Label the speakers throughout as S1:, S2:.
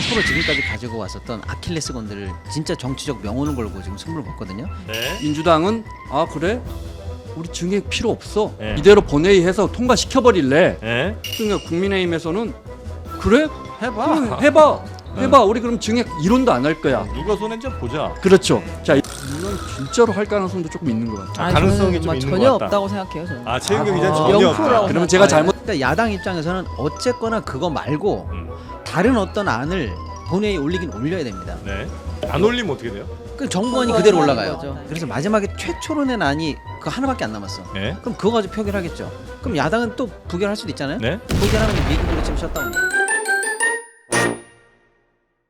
S1: 앞으로 지금까지 가지고 왔었던 아킬레스건들을 진짜 정치적 명운을 걸고 지금 승부를 봤거든요.
S2: 네.
S3: 민주당은 아 그래? 우리 증액 필요 없어.
S2: 네.
S3: 이대로 본회의해서 통과시켜버릴래.
S2: 네.
S3: 그러니까 국민의힘에서는 그래?
S2: 해봐.
S3: 그럼 해봐. 우리 그럼 증액 이론도 안 할 거야.
S2: 누가 손해인지 보자.
S3: 그렇죠. 자, 이건 진짜로 할 가능성도 조금 있는 것 같아요.
S2: 아, 가능성이 좀 있는
S4: 전혀
S2: 것 같다.
S4: 없다고 생각해요. 저는.
S2: 아, 최은경 기자 전혀
S4: 0%라고
S2: 없다.
S3: 그러면 제가 잘못
S1: 일단 야당 입장에서는 어쨌거나 그거 말고
S2: 음.
S1: 다른 어떤 안을 본회의에 올리긴 올려야 됩니다.
S2: 네. 안 올리면 어떻게 돼요?
S1: 그 정부안이 그대로 올라가요.
S4: 거죠.
S1: 그래서 마지막에 최초로 낸 안이 그 하나밖에 안 남았어.
S2: 네.
S1: 그럼 그거 가지고 표결하겠죠. 그럼 야당은 또 부결할 수도 있잖아요.
S2: 네.
S1: 부결하면 미국으로 지금 셧다운.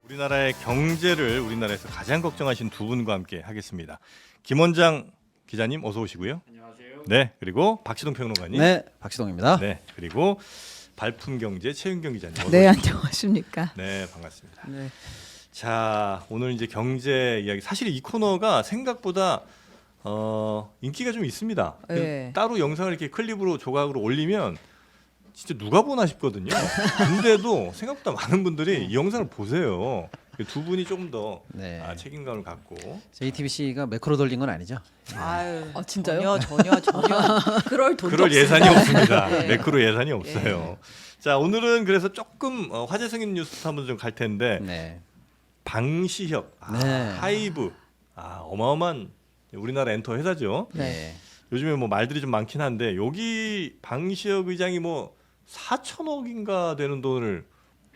S2: 우리나라의 경제를 우리나라에서 가장 걱정하신 두 분과 함께 하겠습니다. 김원장 기자님 어서 오시고요. 안녕하세요. 네. 그리고 박시동 평론가님.
S1: 네, 박시동입니다.
S2: 네. 그리고 발품경제 최은경 기자님. 어서
S4: 네,
S2: 오십시오.
S4: 안녕하십니까.
S2: 네, 반갑습니다.
S4: 네.
S2: 자, 오늘 이제 경제 이야기. 사실 이 코너가 생각보다 인기가 좀 있습니다.
S4: 네.
S2: 따로 영상을 이렇게 클립으로 조각으로 올리면 진짜 누가 보나 싶거든요. 근데도 생각보다 많은 분들이 이 영상을 보세요. 두 분이 조금 더
S1: 네.
S2: 책임감을 갖고.
S1: JTBC가 매크로 돌린 건 아니죠?
S4: 아유, 진짜요?
S5: 전혀 그럴 돈도
S2: 그럴 예산이 없습니다.
S4: 네.
S2: 매크로 예산이 없어요. 자, 오늘은 그래서 조금 화제성 있는 뉴스 한번 좀 갈 텐데
S1: 네.
S2: 방시혁,
S1: 네.
S2: 하이브, 어마어마한 우리나라 엔터 회사죠.
S1: 네.
S2: 요즘에 뭐 말들이 좀 많긴 한데 여기 방시혁 의장이 뭐 4천억인가 되는 돈을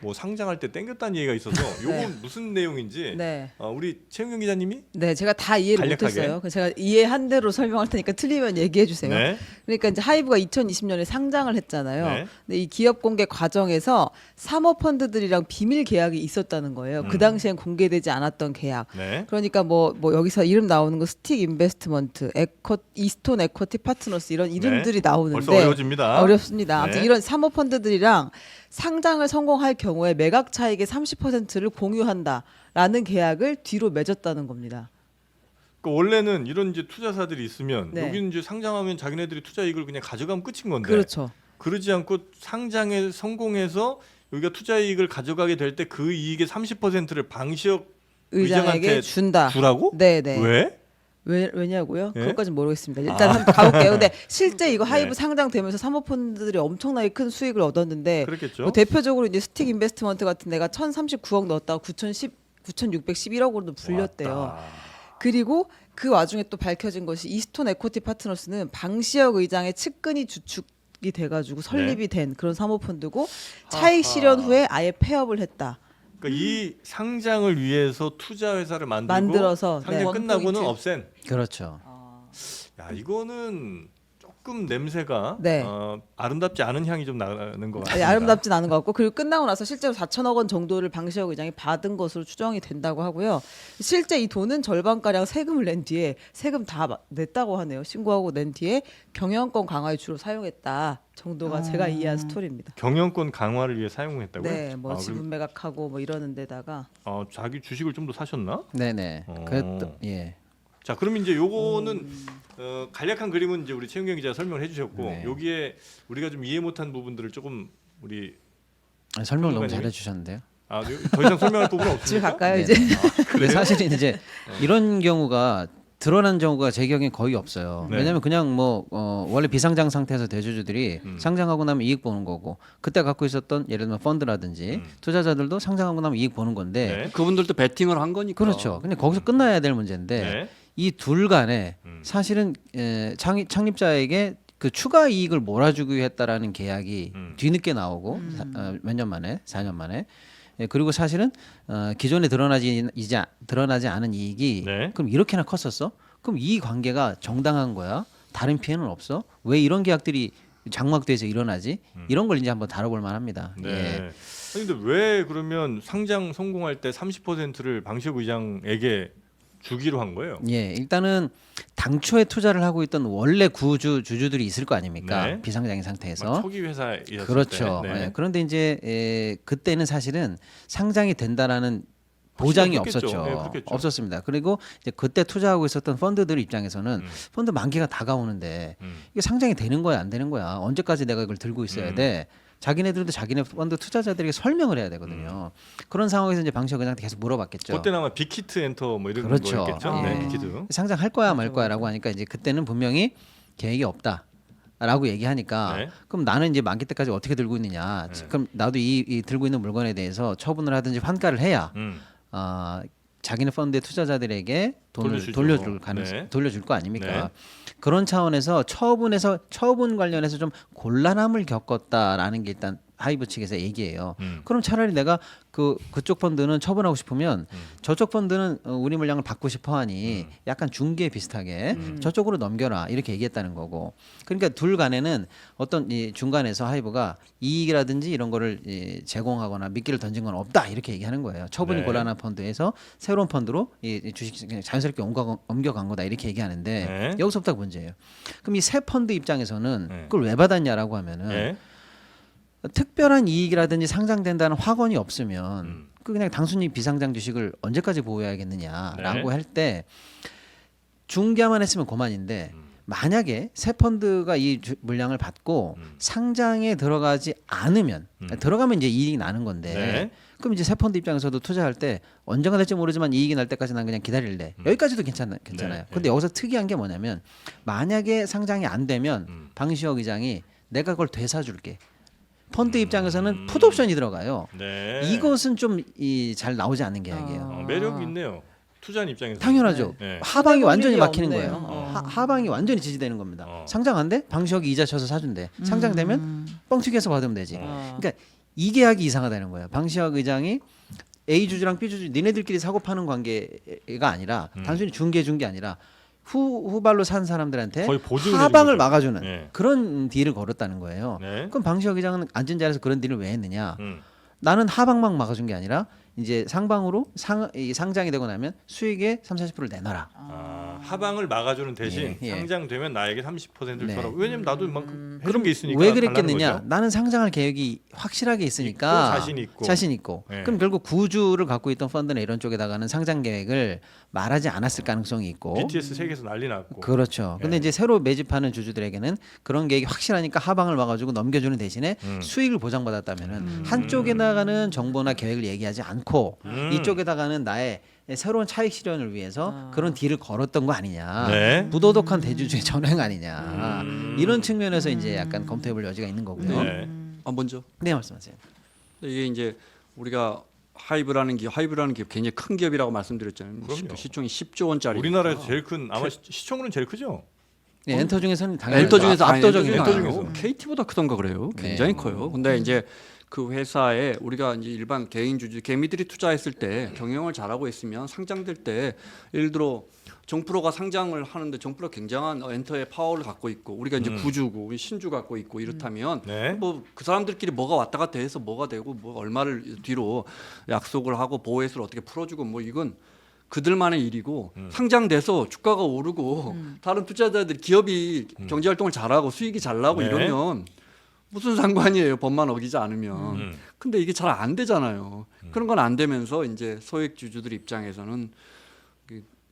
S2: 뭐 상장할 때 땡겼다는 얘기가 있어서 요건
S4: 네.
S2: 무슨 내용인지
S4: 네.
S2: 우리 최은경 기자님이
S4: 네, 제가 다 이해를
S2: 간략하게.
S4: 못했어요. 그래서 제가 이해한 대로 설명할 테니까 틀리면 얘기해 주세요.
S2: 네.
S4: 그러니까 이제 하이브가 2020년에 상장을 했잖아요.
S2: 네.
S4: 근데 이 기업 공개 과정에서 사모펀드들이랑 비밀 계약이 있었다는 거예요. 그 당시엔 공개되지 않았던 계약.
S2: 네.
S4: 그러니까 뭐 여기서 이름 나오는 거 스틱 인베스트먼트, 이스톤 에쿼티 파트너스 이런 이름들이 나오는데
S2: 벌써 어려워집니다.
S4: 어렵습니다. 아무튼
S2: 네.
S4: 이런 사모펀드들이랑 상장을 성공할 경우에 매각 차익의 30%를 공유한다라는 계약을 뒤로 맺었다는 겁니다.
S2: 그 원래는 이런 이제 투자사들이 있으면
S4: 네.
S2: 여기는 이제 상장하면 자기네들이 투자 이익을 그냥 가져가면 끝인 건데
S4: 그렇죠.
S2: 그러지 않고 상장에 성공해서 여기가 투자 이익을 가져가게 될 때 그 이익의 30%를 방시혁
S4: 의장에게
S2: 의장한테
S4: 준다.
S2: 주라고?
S4: 네네.
S2: 왜?
S4: 왜냐고요?
S2: 예?
S4: 그것까지는 모르겠습니다. 일단 한번 가볼게요. 근데 실제 이거 하이브
S2: 네.
S4: 상장되면서 사모펀드들이 엄청나게 큰 수익을 얻었는데
S2: 그렇겠죠.
S4: 뭐 대표적으로 이제 스틱 인베스트먼트 같은 데가 1,039억 넣었다가 9,611억으로도 불렸대요.
S2: 왔다.
S4: 그리고 그 와중에 또 밝혀진 것이 이스톤 에코티 파트너스는 방시혁 의장의 측근이 주축이 돼가지고 설립이 된 그런 사모펀드고 차익 실현 후에 아예 폐업을 했다.
S2: 그러니까 이 상장을 위해서 투자 회사를
S4: 만들어서,
S2: 상장
S4: 네.
S2: 끝나고는
S5: 원포인트.
S2: 없앤.
S1: 그렇죠.
S2: 야, 이거는 조금 냄새가
S4: 네.
S2: 아름답지 않은 향이 좀 나는 것 같아요.
S4: 아름답진 않은 것 같고 그리고 끝나고 나서 실제로 4천억 원 정도를 방시혁 의장이 받은 것으로 추정이 된다고 하고요. 실제 이 돈은 절반가량 세금을 낸 뒤에 세금 다 냈다고 하네요. 신고하고 낸 뒤에 경영권 강화에 주로 사용했다 정도가 제가 이해한 스토리입니다.
S2: 경영권 강화를 위해 사용했다고요?
S4: 네, 뭐
S2: 아,
S4: 지분 매각하고 뭐 이러는 데다가
S2: 자기 주식을 좀 더 사셨나?
S1: 네네. 그랬던 예.
S2: 자, 그럼 이제 요거는 간략한 그림은 이제 우리 최은경 기자가 설명을 해주셨고
S1: 네.
S2: 여기에 우리가 좀 이해 못한 부분들을 조금 우리
S1: 설명을 너무
S2: 평론가님이?
S1: 잘해주셨는데요.
S2: 더 이상 설명할 부분은
S4: 집에
S2: 없습니까?
S4: 갈까요
S1: 네.
S4: 이제?
S1: 근데 사실은 이제 이런 경우가 드러난 경우가 제 기억엔 거의 없어요.
S2: 네.
S1: 왜냐하면 그냥 뭐 원래 비상장 상태에서 대주주들이 상장하고 나면 이익 보는 거고 그때 갖고 있었던 예를 들면 펀드라든지 투자자들도 상장하고 나면 이익 보는 건데
S2: 네.
S3: 그분들도 베팅을 한 거니까.
S1: 그렇죠. 근데 거기서 끝나야 될 문제인데
S2: 네.
S1: 이 둘 간에 사실은 창립자에게 그 추가 이익을 몰아주기 위해 했다라는 계약이 뒤늦게 나오고 몇 년 만에 4년 만에 그리고 사실은 기존에 드러나지 않은 이익이
S2: 네.
S1: 그럼 이렇게나 컸었어? 그럼 이 관계가 정당한 거야? 다른 피해는 없어? 왜 이런 계약들이 장막돼서 일어나지? 이런 걸 이제 한번 다뤄볼 만합니다.
S2: 네.
S1: 예.
S2: 아니, 근데 왜 그러면 상장 성공할 때 30%를 방시혁 의장에게 주기로 한 거예요?
S1: 예, 일단은 당초에 투자를 하고 있던 원래 주주들이 있을 거 아닙니까?
S2: 네.
S1: 비상장인 상태에서.
S2: 초기 회사였을
S1: 그렇죠.
S2: 때. 네.
S1: 예, 그런데 이제 그때는 사실은 상장이 된다라는 보장이
S2: 그렇겠죠.
S1: 없었죠.
S2: 네, 그렇겠죠.
S1: 없었습니다. 그리고 이제 그때 투자하고 있었던 펀드들 입장에서는 펀드 만기가 다가오는데 이게 상장이 되는 거야 안 되는 거야? 언제까지 내가 이걸 들고 있어야 돼? 자기네들도 자기네 펀드 투자자들에게 설명을 해야 되거든요. 그런 상황에서 이제 방시혁 의장한테 계속 물어봤겠죠.
S2: 그때는 아마 빅히트 엔터 뭐 이런
S1: 그렇죠.
S2: 거였겠죠.
S1: 예.
S2: 네, 빅히트.
S1: 상장할 거야 말 거야라고 하니까 이제 그때는 분명히 계획이 없다라고 얘기하니까
S2: 네.
S1: 그럼 나는 이제 만기 때까지 어떻게 들고 있느냐. 그럼 나도 이 들고 있는 물건에 대해서 처분을 하든지 환가를 해야 자기네 펀드의 투자자들에게 돈을
S2: 돌려주죠.
S1: 돌려줄 거 아닙니까?
S2: 네.
S1: 그런 차원에서 처분 관련해서 좀 곤란함을 겪었다라는 게 일단 하이브 측에서 얘기해요. 그럼 차라리 내가 그쪽 펀드는 처분하고 싶으면 저쪽 펀드는 우리 물량을 받고 싶어하니 약간 중개 비슷하게 저쪽으로 넘겨라 이렇게 얘기했다는 거고. 그러니까 둘 간에는 어떤 이 중간에서 하이브가 이익이라든지 이런 거를 제공하거나 미끼를 던진 건 없다 이렇게 얘기하는 거예요. 처분이
S2: 네.
S1: 곤란한 펀드에서 새로운 펀드로 이 주식 그냥 자연스럽게 옮겨간 거다 이렇게 얘기하는데
S2: 네.
S1: 여기서부터 문제예요. 그럼 이 새 펀드 입장에서는
S2: 네.
S1: 그걸 왜 받았냐라고 하면은
S2: 네.
S1: 특별한 이익이라든지 상장된다는 확언이 없으면 그 그냥 단순히 비상장 주식을 언제까지 보유해야겠느냐라고
S2: 네.
S1: 할 때 중개만 했으면 그만인데 만약에 새 펀드가 이 물량을 받고 상장에 들어가지 않으면 들어가면 이제 이익이 나는 건데
S2: 네.
S1: 그럼 이제 새 펀드 입장에서도 투자할 때 언젠가 될지 모르지만 이익이 날 때까지 난 그냥 기다릴래. 여기까지도 괜찮아요.
S2: 네.
S1: 근데 여기서 특이한 게 뭐냐면 만약에 상장이 안 되면 방시혁 의장이 내가 그걸 되사줄게. 펀드 입장에서는 풋옵션이 들어가요.
S2: 네.
S1: 이것은 좀 잘 나오지 않는 계약이에요.
S2: 매력이 있네요. 투자한 입장에서.
S1: 당연하죠.
S2: 네.
S1: 하방이 완전히
S4: 일이
S1: 막히는
S4: 없네요.
S1: 거예요. 하방이 완전히 지지되는 겁니다.
S2: 어.
S1: 상장 안 돼? 방시혁이 이자 쳐서 사준대. 상장되면 뻥튀기해서 받으면 되지.
S4: 어.
S1: 그러니까 이 계약이 이상하다는 거예요. 방시혁 의장이 A 주주랑 B 주주 니네들끼리 사고 파는 관계가 아니라 단순히 중개 준 게 아니라 후발로 산 사람들한테
S2: 거의 보증을
S1: 하방을
S2: 해준 거죠.
S1: 막아주는
S2: 네.
S1: 그런 딜을 걸었다는 거예요.
S2: 네.
S1: 그럼 방시혁 의장은 앉은 자리에서 그런 딜을 왜 했느냐?
S2: 음.
S1: 나는 하방만 막아준 게 아니라 이제 상방으로 이 상장이 되고 나면 수익의 30~40%를 내놔라.
S2: 하방을 막아주는 대신
S1: 예, 예. 상장되면
S2: 나에게 30%를
S1: 네.
S2: 줘라. 왜냐면 나도 이만큼 해준 게 있으니까.
S1: 왜
S2: 달라는
S1: 그랬겠느냐?
S2: 거죠.
S1: 나는 상장할 계획이 확실하게 있으니까
S2: 있고, 자신 있고. 네.
S1: 그럼 결국 구주를 갖고 있던 펀드나 이런 쪽에다가는 상장 계획을 말하지 않았을 가능성이 있고.
S2: BTS 세계에서 난리 났고.
S1: 그렇죠. 근데
S2: 예.
S1: 이제 새로 매집하는 주주들에게는 그런 계획이 확실하니까 하방을 막아주고 넘겨주는 대신에 수익을 보장받았다면은 한쪽에다가는 정보나 계획을 얘기하지 않고 이쪽에다가는 나의 새로운 차익 실현을 위해서 그런 딜을 걸었던 거 아니냐.
S2: 네.
S1: 부도덕한 대주주의 전횡 아니냐. 이런 측면에서 이제 약간 검토해볼 여지가 있는 거고요.
S2: 네.
S3: 먼저
S1: 네, 말씀하세요.
S3: 이게 이제 우리가 하이브라는 기업 굉장히 큰 기업이라고 말씀드렸잖아요.
S2: 그럼요.
S3: 시총이 10조 원짜리.
S2: 우리나라에서 제일 큰 아마 시총으로는 제일 크죠.
S1: 네, 엔터 중에서는 당연히
S3: 엔터 중에서
S1: 압도적인
S2: 엔터
S1: 거예요.
S2: 중에서.
S3: KT보다 크던가 그래요. 굉장히
S1: 네.
S3: 커요. 근데 이제 그 회사에 우리가 이제 일반 개인 주주 개미들이 투자했을 때 경영을 잘하고 있으면 상장될 때 예를 들어 정프로가 상장을 하는데 정프로 굉장한 엔터의 파워를 갖고 있고 우리가 이제 구주고 우리 신주 갖고 있고 이렇다면
S2: 네.
S3: 뭐 그 사람들끼리 뭐가 왔다 갔다 해서 뭐가 되고 뭐 얼마를 뒤로 약속을 하고 보호회수를 어떻게 풀어주고 뭐 이건 그들만의 일이고 상장돼서 주가가 오르고 다른 투자자들 기업이 경제 활동을 잘하고 수익이 잘 나고
S2: 네.
S3: 이러면 무슨 상관이에요 법만 어기지 않으면. 근데 이게 잘 안 되잖아요. 그런 건 안 되면서 이제 소액 주주들 입장에서는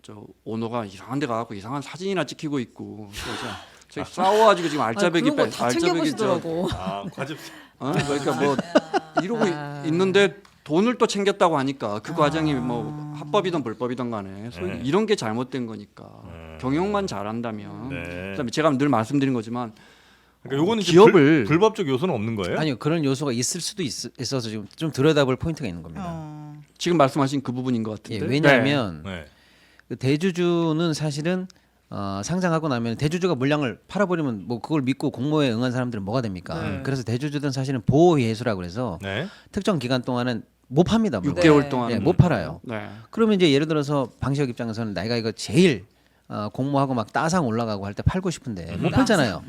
S3: 저 오너가 이상한 데 가고 이상한 사진이나 찍히고 있고 저희 싸워가지고 지금 알짜배기
S4: 그런 거다 챙겨보시더라고.
S2: 과즙.
S3: 그러니까 뭐 이러고 있는데 돈을 또 챙겼다고 하니까 그 과정이 뭐 합법이든 불법이든 간에
S2: 네.
S3: 이런 게 잘못된 거니까 경영만 잘한다면
S2: 네.
S3: 그다음에 제가 늘 말씀드린 거지만
S2: 그러니까 요거는 이제
S3: 기업을
S2: 불법적 요소는 없는 거예요?
S1: 아니요, 그런 요소가 있을 수도 있어서 지금 좀 들여다볼 포인트가 있는 겁니다.
S3: 지금 말씀하신 그 부분인 것 같은데.
S1: 예, 왜냐하면
S2: 네.
S1: 그 대주주는 사실은 상장하고 나면 대주주가 물량을 팔아버리면 뭐 그걸 믿고 공모에 응한 사람들은 뭐가 됩니까? 그래서 대주주들은 사실은 보호 예수라 그래서
S2: 네.
S1: 특정 기간 동안은 못 팝니다. 물건.
S3: 6개월 동안
S1: 예, 못 팔아요.
S3: 네.
S1: 그러면 이제 예를 들어서 방시혁 입장에서는 내가 이거 제일 공모하고 막 따상 올라가고 할 때 팔고 싶은데 못 팔잖아요.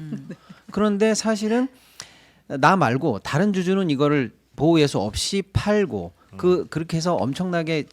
S1: 그런데 사실은 나 말고 다른 주주는 이거를 보호 예수 없이 팔고 그렇게 해서 엄청나게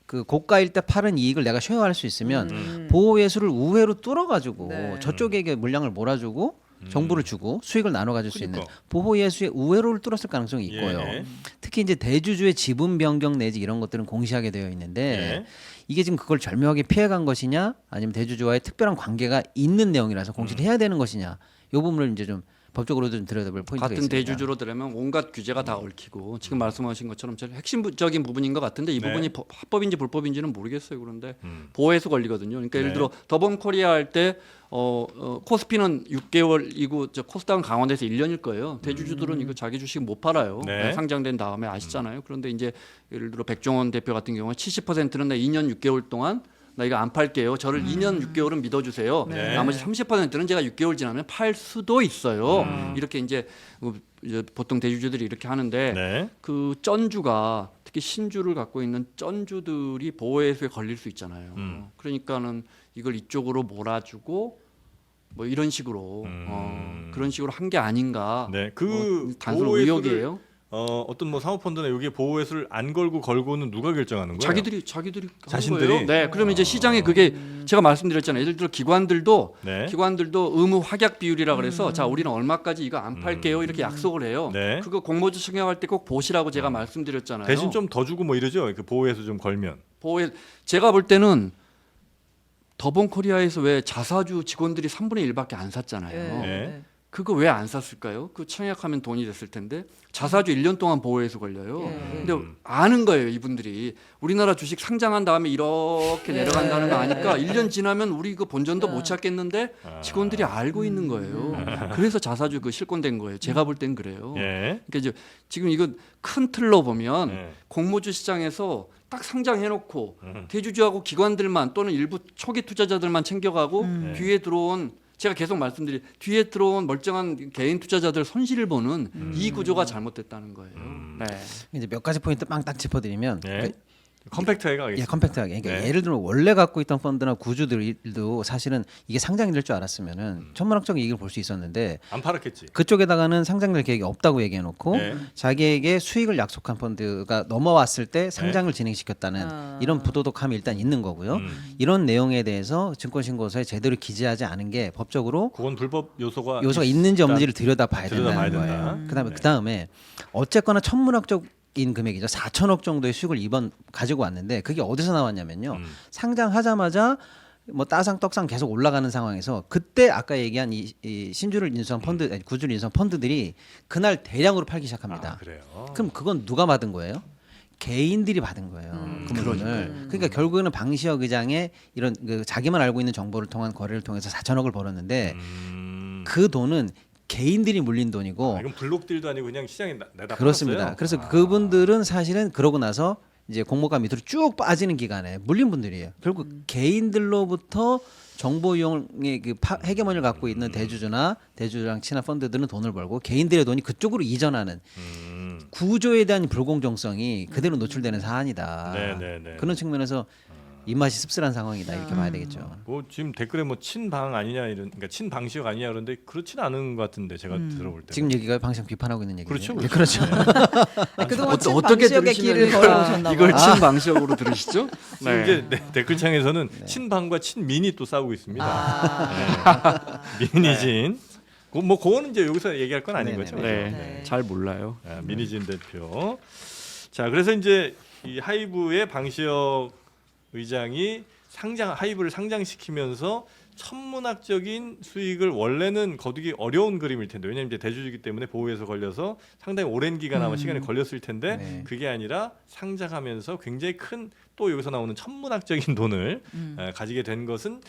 S1: 그 고가일 때 파는 이익을 내가 쉐어할 수 있으면 보호 예수를 우회로 뚫어가지고
S4: 네.
S1: 저쪽에게 물량을 몰아주고 정부를 주고 수익을 나눠 가질 수 있는
S2: 그러니까.
S1: 보호 예수의 우회로를 뚫었을 가능성이 있고요.
S2: 예.
S1: 특히 이제 대주주의 지분 변경 내지 이런 것들은 공시하게 되어 있는데
S2: 예.
S1: 이게 지금 그걸 절묘하게 피해간 것이냐 아니면 대주주와의 특별한 관계가 있는 내용이라서 공시를 해야 되는 것이냐 이 부분을 이제 좀 법적으로도 좀 들여다볼 포인트가
S3: 같은
S1: 있습니다.
S3: 대주주로 들으면 온갖 규제가 다 얽히고 지금 말씀하신 것처럼 제일 핵심적인 부분인 것 같은데 이
S2: 네.
S3: 부분이 합법인지 불법인지는 모르겠어요. 그런데 보호해서 걸리거든요. 그러니까 예를
S2: 네.
S3: 들어 더범코리아 할 때 코스피는 6개월이고 저 코스닥은 강화돼서 1년일 거예요. 대주주들은 이거 자기 주식 못 팔아요.
S2: 네.
S3: 상장된 다음에 아시잖아요. 그런데 이제 예를 들어 백종원 대표 같은 경우는 70%는 나 2년 6개월 동안 나 이거 안 팔게요. 저를 2년 6개월은 믿어주세요.
S2: 네.
S3: 나머지 30%는 제가 6개월 지나면 팔 수도 있어요. 이렇게 이제 보통 대주주들이 이렇게 하는데
S2: 네.
S3: 그 쩐주가 특히 신주를 갖고 있는 쩐주들이 보호해소에 걸릴 수 있잖아요. 그러니까는 이걸 이쪽으로 몰아주고 뭐 이런 식으로 그런 식으로 한 게 아닌가.
S2: 네. 그
S3: 단순
S2: 보호회수를
S3: 의혹이에요.
S2: 어떤 뭐 사모펀드나 여기에 보호회수를 안 걸고 걸고는 누가 결정하는 거예요?
S3: 자기들이 하는
S2: 자신들이?
S3: 거예요. 네, 그러면 이제 시장에 그게 제가 말씀드렸잖아요. 예를 들어 기관들도
S2: 네.
S3: 의무 확약 비율이라 그래서 자 우리는 얼마까지 이거 안 팔게요 이렇게 약속을 해요.
S2: 네.
S3: 그거 공모주 승인할 때 꼭 보시라고 제가 말씀드렸잖아요.
S2: 대신 좀 더 주고 뭐 이러죠. 그 보호회수 좀 걸면.
S3: 보호에 제가 볼 때는 더본코리아에서 왜 자사주 직원들이 3분의 1밖에 안 샀잖아요.
S2: 네.
S3: 그거 왜 안 샀을까요? 그 청약하면 돈이 됐을 텐데 자사주 1년 동안 보호해서 걸려요. 근데 아는 거예요, 이분들이. 우리나라 주식 상장한 다음에 이렇게 내려간다는 거 아니까 1년 지나면 우리 그 본전도 못 찾겠는데 직원들이 알고 있는 거예요. 그래서 자사주 그 실권된 거예요. 제가 볼 땐 그래요.
S2: 예.
S3: 그러니까 이제 지금 이거 큰 틀로 보면
S2: 네.
S3: 공모주 시장에서 딱 상장해놓고 대주주하고 기관들만 또는 일부 초기 투자자들만 챙겨가고 뒤에 들어온 제가 계속 말씀드린 뒤에 들어온 멀쩡한 개인 투자자들 손실을 보는 이 구조가 잘못됐다는 거예요. 네.
S1: 이제 몇 가지 포인트 빵 딱 짚어드리면
S2: 네.
S1: 그러니까
S2: 컴팩트하게 가겠습니다.
S1: 예, 컴팩트하게. 그러니까
S2: 네.
S1: 예를 들면 원래 갖고 있던 펀드나 구주들도 사실은 이게 상장이 될 줄 알았으면은 천문학적인 이익을 볼 수 있었는데
S2: 안 팔았겠지.
S1: 그쪽에다가는 상장될 계획이 없다고 얘기해놓고
S2: 네.
S1: 자기에게 수익을 약속한 펀드가 넘어왔을 때 상장을 진행시켰다는 이런 부도덕함이 일단 있는 거고요. 이런 내용에 대해서 증권신고서에 제대로 기재하지 않은 게 법적으로
S2: 그건 불법 요소가
S1: 있는지 없는지를 들여다봐야
S2: 들여다봐야
S1: 된다는
S2: 된다.
S1: 거예요. 그다음에 어쨌거나 천문학적인 금액이죠. 4천억 정도의 수익을 이번 가지고 왔는데 그게 어디서 나왔냐면요. 상장하자마자 뭐 따상 떡상 계속 올라가는 상황에서 그때 아까 얘기한 이 신주를 인수한 펀드, 아니, 구주를 인수한 펀드들이 그날 대량으로 팔기 시작합니다.
S2: 아, 그래요.
S1: 그럼 그건 누가 받은 거예요? 개인들이 받은 거예요. 그 물건을. 그러니까 결국에는 방시혁 의장의 이런 그 자기만 알고 있는 정보를 통한 거래를 통해서 4천억을 벌었는데 그 돈은 개인들이 물린 돈이고
S2: 이건 블록딜도 아니고 그냥 시장에 내다
S1: 그렇습니다.
S2: 팔았어요.
S1: 그래서 그분들은 사실은 그러고 나서 이제 공모가 밑으로 쭉 빠지는 기간에 물린 분들이에요. 결국 개인들로부터 정보 이용의 그 헤게모니를 갖고 있는 대주주랑 친한 펀드들은 돈을 벌고 개인들의 돈이 그쪽으로 이전하는 구조에 대한 불공정성이 그대로 노출되는 사안이다.
S2: 네.
S1: 그런 측면에서 입맛이 씁쓸한 상황이다 이렇게 봐야 되겠죠.
S2: 뭐 지금 댓글에 뭐 친방 아니냐 이런 그러니까 친방시혁 아니냐 그런데 그렇진 않은 것 같은데 제가 들어볼 때
S1: 지금 얘기가 방송 비판하고 있는 얘기죠.
S2: 그렇죠.
S1: 그렇죠.
S4: 그동안
S3: 어떻게
S4: 친방시혁의 길을 걸어오셨나
S3: 이걸
S4: 봐요.
S3: 친방식으로 들으시죠?
S2: 지금 이제 댓글창에서는 친방과 친민이 또 싸우고 있습니다. 민희진 뭐 그거는 이제 여기서 얘기할 건 아닌
S1: 네네.
S2: 거죠.
S3: 네, 잘 몰라요.
S2: 민희진 대표. 자 그래서 이제 이 하이브의 방시혁 의장이 하이브를 상장시키면서 천문학적인 수익을 원래는 거두기 어려운 그림일 텐데 왜냐하면 이제 대주주이기 때문에 보호해서 걸려서 상당히 오랜 기간 아마 시간이 걸렸을 텐데
S1: 네.
S2: 그게 아니라 상장하면서 굉장히 큰 또 여기서 나오는 천문학적인 돈을 가지게 된 것은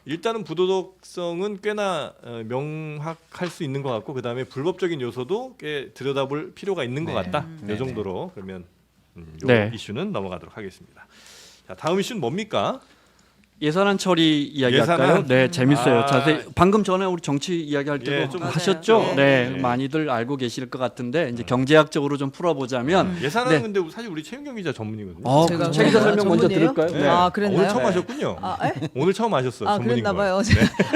S2: 일단은 부도덕성은 꽤나 명확할 수 있는 것 같고 그 다음에 불법적인 요소도 꽤 들여다볼 필요가 있는 것 같다. 이 정도로 그러면 요
S3: 네.
S2: 이슈는 넘어가도록 하겠습니다. 자 다음 이슈는 뭡니까?
S3: 예산안 처리 이야기
S2: 예산안?
S3: 할까요? 네, 재밌어요.
S2: 아.
S3: 자세히 방금 전에 우리 정치 이야기 할 때도
S2: 예, 좀
S3: 하셨죠?
S4: 맞아요.
S3: 네,
S2: 네.
S3: 많이들 알고 계실 것 같은데 이제 경제학적으로 좀 풀어보자면
S2: 예산안은
S3: 네.
S2: 근데 사실 우리 최윤경 기자 전문이거든요.
S4: 제가
S3: 최 기자 설명 먼저
S4: 전문이에요?
S3: 들을까요?
S2: 네.
S4: 아, 그랬나요?
S2: 오늘 처음
S4: 네.
S2: 하셨군요.
S4: 에?
S2: 오늘 처음 하셨어요.
S4: 아,
S2: 전문인
S4: 그랬나
S2: 거.
S4: 봐요.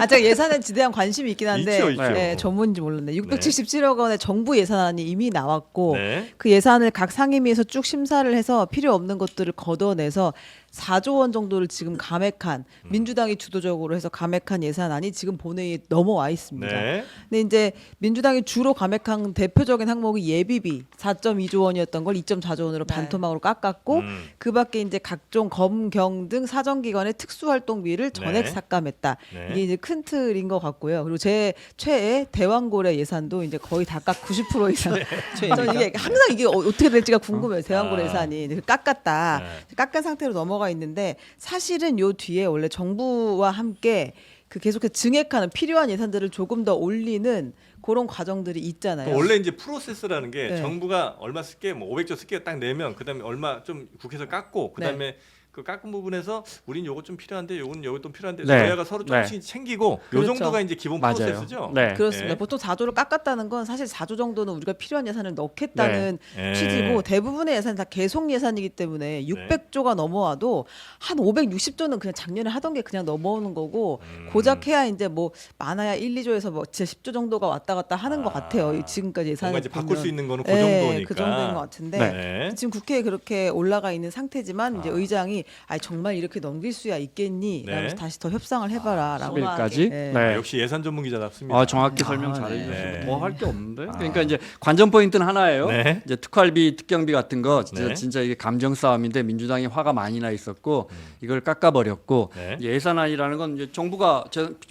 S4: 제가 예산에 대한 관심이 있긴 한데
S2: 있죠, 있죠.
S4: 네, 전문인지 몰랐네. 677억 원의 정부 예산안이 이미 나왔고
S2: 네.
S4: 그 예산을 각 상임위에서 쭉 심사를 해서 필요 없는 것들을 걷어내서 4조 원 정도를 지금 감액한 민주당이 주도적으로 해서 감액한 예산안이 지금 본회의에 넘어와 있습니다.
S2: 네.
S4: 근데 이제 민주당이 주로 감액한 대표적인 항목이 예비비 4.2조 원이었던 걸 2.4조 원으로
S5: 네.
S4: 반토막으로 깎았고
S2: 음.
S4: 그밖에 이제 각종 검경 등 사정기관의 특수활동비를 전액
S2: 네.
S4: 삭감했다.
S2: 네.
S4: 이게 이제 큰 틀인 것 같고요. 그리고 제 최애 대왕고래 예산도 이제 거의 다 깎 90% 이상. 저는 이게 항상 이게 어떻게 될지가 궁금해요. 대왕고래
S2: 아.
S4: 예산이 이제 깎았다.
S2: 네.
S4: 깎은 상태로 넘어가 있는데 사실은 요 뒤에 원래 정부와 함께 그 계속해서 증액하는 필요한 예산들을 조금 더 올리는 그런 과정들이 있잖아요.
S2: 원래 이제 프로세스라는 게
S4: 네.
S2: 정부가 얼마 쓸게 뭐 500조 쓸게 딱 내면 그다음에 얼마 좀 국회에서 깎고 그다음에 그 깎은 부분에서 우린 요거 좀 필요한데 요건 요거 좀 필요한데
S3: 네.
S2: 여야가 서로 조금씩 챙기고 요
S4: 그렇죠.
S2: 정도가 이제 기본
S3: 맞아요.
S2: 프로세스죠.
S3: 네.
S4: 그렇습니다.
S2: 네.
S4: 보통 4조를 깎았다는 건 사실 4조 정도는 우리가 필요한 예산을 넣겠다는
S2: 네.
S4: 취지고 대부분의 예산이 다 계속 예산이기 때문에 600조가 넘어와도 한 560조는 그냥 작년에 하던 게 그냥 넘어오는 거고 고작 해야 이제 뭐 많아야 1, 2조에서 뭐 진짜 10조 정도가 왔다 갔다 하는 것 같아요. 이 지금까지 예산을
S2: 뭔가 이제 바꿀
S4: 보면.
S2: 수 있는 거는 그
S4: 네,
S2: 정도니까.
S4: 그 정도인 것 같은데
S2: 네.
S4: 지금 국회에 그렇게 올라가 있는 상태지만 이제
S2: 아.
S4: 의장이 아 정말 이렇게 넘길 수야 있겠니?
S2: 네.
S4: 라면서 다시 더 협상을 해봐라라고.
S3: 10일까지.
S4: 네.
S3: 네.
S2: 역시 예산 전문기자답습니다.
S3: 아, 정확히 설명
S1: 아,
S3: 잘해
S1: 네.
S3: 주시고 뭐 할 게 없는데. 그러니까 이제 관전 포인트는 하나예요.
S2: 네.
S3: 이제 특활비, 특경비 같은 거 진짜,
S2: 네.
S3: 진짜 이게 감정 싸움인데 민주당이 화가 많이 나 있었고 이걸 깎아버렸고
S2: 네.
S3: 예산안이라는 건 이제 정부가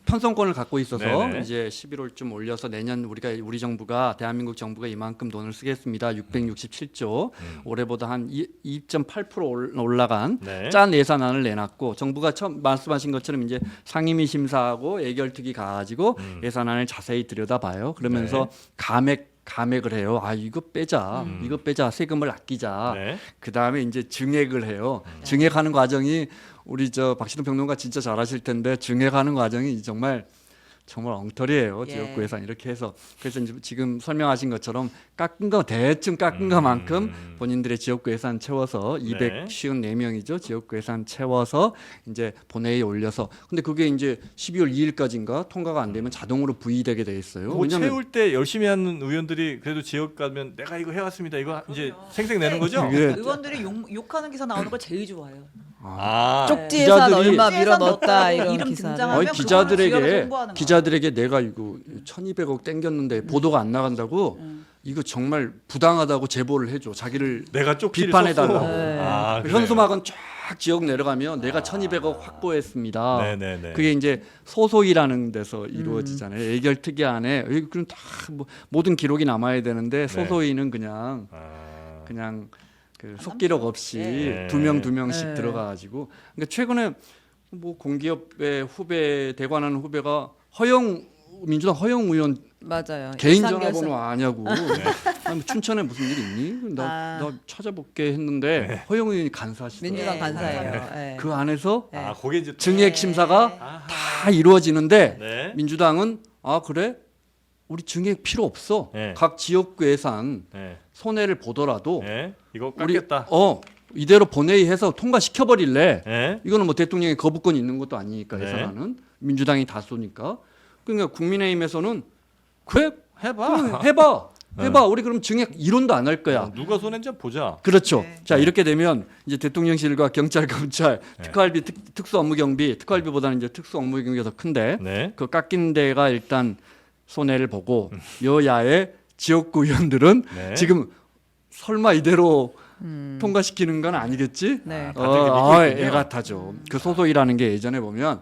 S3: 편성권을 갖고 있어서
S2: 네네.
S3: 이제 11월쯤 올려서 내년 우리 정부가 대한민국 정부가 이만큼 돈을 쓰겠습니다. 667조 올해보다 한 2.8% 올라간
S2: 네.
S3: 짠 예산안을 내놨고 정부가 처음 말씀하신 것처럼 이제 상임위 심사하고 예결특위 가지고 예산안을 자세히 들여다봐요. 그러면서 감액을 해요. 아 이거 빼자, 이거 빼자, 세금을 아끼자.
S2: 네.
S3: 그 다음에 이제 증액을 해요. 증액하는 과정이 우리 저 박신호 평론가 진짜 잘하실 텐데 증액하는 과정이 정말 엉터리예요.
S5: 예.
S3: 지역구 예산 이렇게 해서 그래서 이제 지금 설명하신 것처럼 깎은 거 대충 깎은 것만큼 본인들의 지역구 예산 채워서 254명이죠. 지역구 예산 채워서 이제 본회의에 올려서 근데 그게 이제 12월 2일까지인가 통과가 안 되면 자동으로 부의되게 돼 있어요.
S2: 뭐 채울 때 열심히 하는 의원들이 그래도 지역 가면 내가 이거 해왔습니다. 이거 이제 생색 내는 거죠?
S3: 그게
S5: 의원들이 욕하는 기사 나오는 걸 제일 좋아해요.
S2: 아,
S4: 쪽지 예산
S3: 기자들이-
S4: 얼마 밀어 넣었다
S5: 이름
S4: 이런 기사를.
S5: 등장하면
S3: 아니,
S5: 기자들에게
S3: 기자들에게 내가 이거 1,200억 땡겼는데 보도가 안 나간다고 이거 정말 부당하다고 제보를 해줘. 자기를
S2: 내가 쪽지를
S3: 비판해달라고.
S2: 썼어.
S4: 네.
S2: 아, 그래요?
S3: 현수막은 쫙 지역 내려가면 내가 1,200억 확보했습니다.
S2: 네네네.
S3: 그게 이제 소소위라는 데서 이루어지잖아요. 예결특위 안에 그럼 다 뭐, 모든 기록이 남아야 되는데 소소위는 그냥
S2: 아,
S3: 그 속기록 없이
S2: 네.
S3: 두 명씩
S4: 네.
S3: 들어가가지고 그러니까 최근에 뭐 공기업의 후배 대관하는 후배가 민주당 허영 의원
S4: 맞아요.
S3: 개인
S4: 예산
S3: 전화번호 아냐고 아니, 뭐 춘천에 무슨 일 있니? 나 찾아볼게 했는데 허영 의원이 간사시더라고요.
S4: 민주당
S5: 네.
S4: 간사예요. 네.
S3: 그 안에서
S4: 네.
S2: 아, 거기 이제
S3: 증액 심사가
S2: 아하.
S3: 다 이루어지는데
S2: 네.
S3: 민주당은 아 그래? 우리 증액 필요 없어.
S2: 네.
S3: 각 지역구 예산
S2: 네.
S3: 손해를 보더라도
S2: 네. 이거
S3: 우리
S2: 깎겠다.
S3: 이대로 본회의해서 통과시켜 버릴래.
S2: 네.
S3: 이거는 뭐 대통령이 거부권이 있는 것도 아니니까
S2: 네.
S3: 예산안은 민주당이 다수니까. 그러니까 국민의힘에서는 그래
S2: 해봐.
S3: 해봐. 우리 그럼 증액 이론도 안 할 거야.
S2: 누가 손해인지 보자.
S3: 그렇죠.
S5: 네.
S3: 자 이렇게 되면 이제 대통령실과 경찰, 검찰,
S2: 네.
S3: 특활비, 특수업무경비, 특활비보다는 이제 특수업무경비가 더 큰데
S2: 네.
S3: 그 깎인 데가 일단 손해를 보고 여야의 지역구 의원들은
S2: 네.
S3: 지금 설마 이대로 통과시키는 건 아니겠지?
S4: 네.
S2: 다들 이렇게 믿고 있군요.
S3: 애 같아죠. 그 소소이라는 게 예전에 보면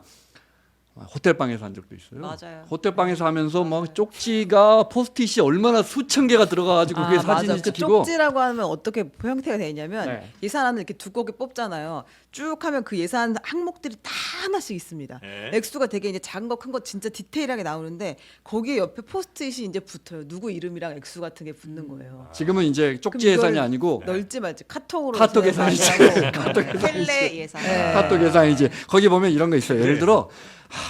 S3: 호텔방에서 한 적도 있어요.
S5: 맞아요.
S3: 호텔방에서 하면서 막 쪽지가 포스트잇이 얼마나 수천 개가 들어가가지고 그게 사진이
S4: 맞아. 그
S3: 찍히고
S4: 쪽지라고 하면 어떻게 형태가 되냐면
S3: 네.
S4: 예산안을 이렇게 두껍게 뽑잖아요. 쭉 하면 그 예산 항목들이 다 하나씩 있습니다.
S2: 네.
S4: 액수가 되게 이제 작은 거 큰 거 진짜 디테일하게 나오는데 거기에 옆에 포스트잇이 이제 붙어요. 누구 이름이랑 액수 같은 게 붙는 거예요.
S3: 지금은 이제 쪽지
S4: 그럼 이걸
S3: 예산이 아니고
S4: 넓지 말지 카톡으로
S3: 카톡
S4: 해서
S3: 예산이지.
S4: 하고.
S5: 텔레 예산.
S4: 네.
S3: 카톡 예산이지. 거기 보면 이런 거 있어요. 예를
S2: 네.
S3: 들어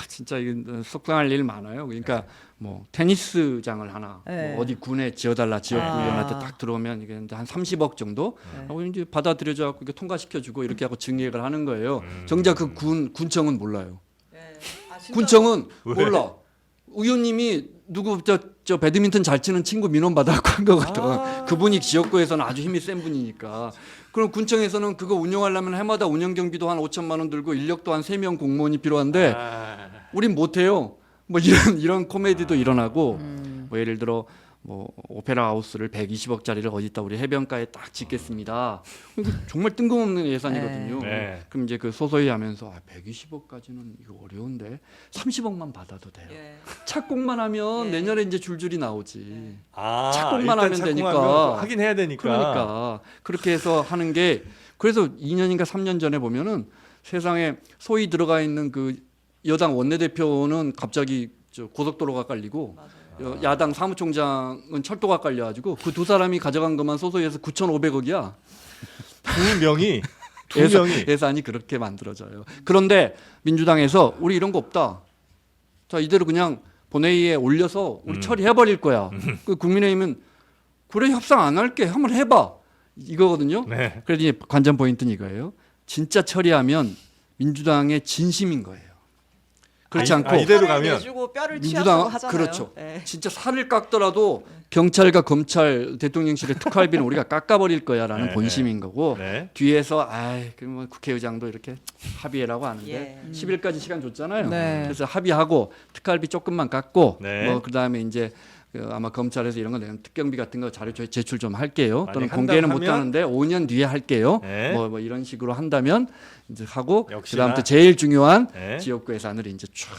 S3: 진짜 이거 속상할 일 많아요. 그러니까 뭐 테니스장을 하나
S4: 네.
S3: 뭐 어디 군에 지어달라 지역구
S4: 아.
S3: 의원한테 딱 들어오면 이게 한 30억 정도 하고 이제 받아들여져 갖고 이게 통과시켜주고 이렇게 하고 증액을 하는 거예요. 정작 그 군청은 몰라요.
S5: 아, 진짜?
S3: 군청은
S2: 왜?
S3: 몰라. 의원님이 누구 저 배드민턴 잘 치는 친구 민원 받아갖고 한 거거든. 그분이 지역구에서는 아주 힘이 센 분이니까. 그럼 군청에서는 그거 운영하려면 해마다 운영 경비도 한 5천만 원 들고 인력도 한 3명 공무원이 필요한데 우린 못해요. 뭐 이런 코미디도 일어나고 뭐 예를 들어 뭐 오페라 하우스를 120억짜리를 어디다 우리 해변가에 딱 짓겠습니다. 이거 정말 뜬금없는 예산이거든요.
S2: 네.
S3: 그럼 이제 그 소소히 하면서 120억까지는 이거 어려운데 30억만 받아도 돼요.
S5: 예.
S3: 착공만 하면
S5: 예.
S3: 내년에 이제 줄줄이 나오지.
S2: 아,
S3: 착공만
S2: 일단
S3: 하면
S2: 착공하면
S3: 되니까.
S2: 하긴 해야 되니까.
S3: 그러니까 그렇게 해서 하는 게 그래서 2년인가 3년 전에 보면은 세상에 소위 들어가 있는 그 여당 원내대표는 갑자기 저 고속도로가 깔리고 야당 사무총장은 철도가 깔려가지고 그 두 사람이 가져간 것만 소소해서 9,500억이야.
S2: 두 명이
S3: 예산이 그렇게 만들어져요. 그런데 민주당에서 우리 이런 거 없다. 자 이대로 그냥 본회의에 올려서 우리 처리해버릴 거야. 그 국민의힘은 그래 협상 안 할게. 한번 해봐. 이거거든요.
S2: 네.
S3: 그래서 이제 관전 포인트는 이거예요. 진짜 처리하면 민주당의 진심인 거예요. 그렇지 않고
S2: 이대로
S5: 뼈를
S2: 가면
S5: 내주고 뼈를
S3: 민주당
S5: 취하고 하잖아요.
S3: 그렇죠.
S5: 예.
S3: 진짜 살을 깎더라도 경찰과 검찰, 대통령실의 특활비는 우리가 깎아버릴 거야라는
S2: 네,
S3: 본심인 거고
S2: 네.
S3: 뒤에서 그뭐 국회의장도 이렇게 합의해라고 하는데
S5: 예.
S3: 10일까지 시간 줬잖아요.
S4: 네.
S3: 그래서 합의하고 특활비 조금만 깎고
S2: 네.
S3: 뭐 그다음에 이제 그 아마 검찰에서 이런 거 내면 특경비 같은 거 자료 제출 좀 할게요. 또는
S2: 만약
S3: 공개는
S2: 한다고
S3: 못
S2: 하면?
S3: 하는데 5년 뒤에 할게요.
S2: 네.
S3: 뭐 이런 식으로 한다면 이제 하고
S2: 역시나.
S3: 그다음부터 제일 중요한
S2: 네.
S3: 지역구 예산을 이제 쫙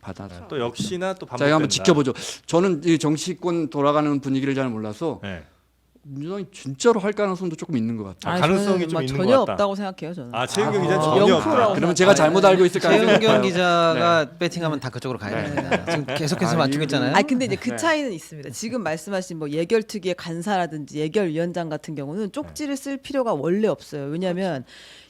S3: 받아서
S2: 또 역시나 또 반복된다.
S3: 자, 이거 한번 지켜보죠. 저는 이 정치권 돌아가는 분위기를 잘 몰라서
S2: 네.
S3: 민주당이 진짜로 할 가능성도 조금 있는 것 같아요.
S2: 아, 가능성이
S4: 저는
S2: 좀 있는
S4: 전혀
S2: 것 같다.
S4: 없다고 생각해요. 저는.
S2: 아 최은경 기자 는
S3: 아,
S2: 전혀
S4: 0%라고
S2: 없다.
S3: 그러면 제가 잘못 알고 있을 가능성이
S1: 최은경
S3: 높아요.
S1: 기자가 배팅하면 다 그쪽으로 가야 됩니다. 지금 계속해서 맞추고 있잖아요.
S4: 아 근데 이제 그
S3: 네.
S4: 차이는 있습니다. 지금 말씀하신 뭐 예결특위의 간사라든지 예결위원장 같은 경우는 쪽지를 쓸 필요가 원래 없어요. 왜냐하면